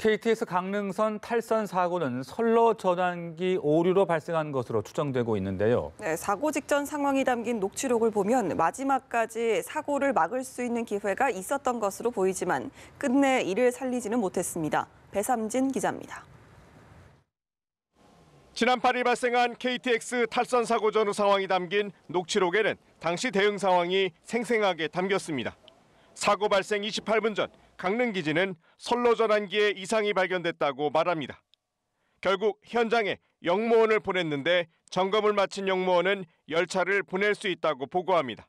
KTX 강릉선 탈선 사고는 선로 전환기 오류로 발생한 것으로 추정되고 있는데요. 네, 사고 직전 상황이 담긴 녹취록을 보면 마지막까지 사고를 막을 수 있는 기회가 있었던 것으로 보이지만 끝내 이를 살리지는 못했습니다. 배삼진 기자입니다. 지난 8일 발생한 KTX 탈선 사고 전후 상황이 담긴 녹취록에는 당시 대응 상황이 생생하게 담겼습니다. 사고 발생 28분 전 강릉 기지는 선로 전환기에 이상이 발견됐다고 말합니다. 결국 현장에 영무원을 보냈는데 점검을 마친 영무원은 열차를 보낼 수 있다고 보고합니다.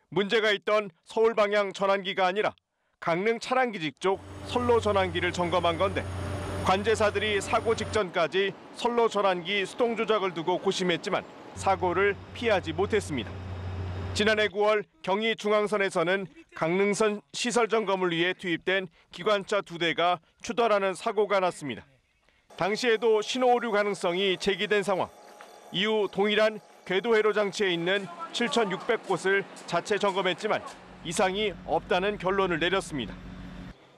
문제가 있던 서울 방향 전환기가 아니라 강릉 차량기지 쪽 선로 전환기를 점검한 건데 관제사들이 사고 직전까지 선로 전환기 수동 조작을 두고 고심했지만 사고를 피하지 못했습니다. 지난해 9월 경의중앙선에서는 강릉선 시설 점검을 위해 투입된 기관차 2대가 추돌하는 사고가 났습니다. 당시에도 신호 오류 가능성이 제기된 상황. 이후 동일한 궤도 회로 장치에 있는 7,600곳을 자체 점검했지만 이상이 없다는 결론을 내렸습니다.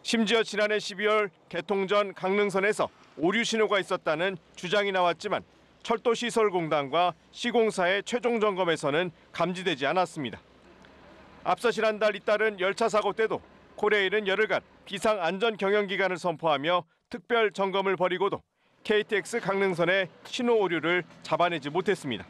심지어 지난해 12월 개통 전 강릉선에서 오류 신호가 있었다는 주장이 나왔지만 철도시설공단과 시공사의 최종 점검에서는 감지되지 않았습니다. 앞서 지난달 잇따른 열차 사고 때도 코레일은 열흘간 비상안전경영기간을 선포하며 특별 점검을 벌이고도 KTX 강릉선의 신호 오류를 잡아내지 못했습니다.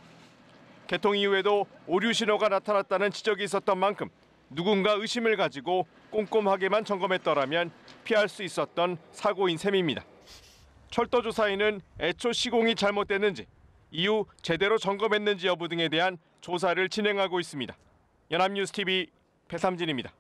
개통 이후에도 오류 신호가 나타났다는 지적이 있었던 만큼 누군가 의심을 가지고 꼼꼼하게만 점검했더라면 피할 수 있었던 사고인 셈입니다. 철도조사위는 애초 시공이 잘못됐는지 이후 제대로 점검했는지 여부 등에 대한 조사를 진행하고 있습니다. 연합뉴스TV 배삼진입니다.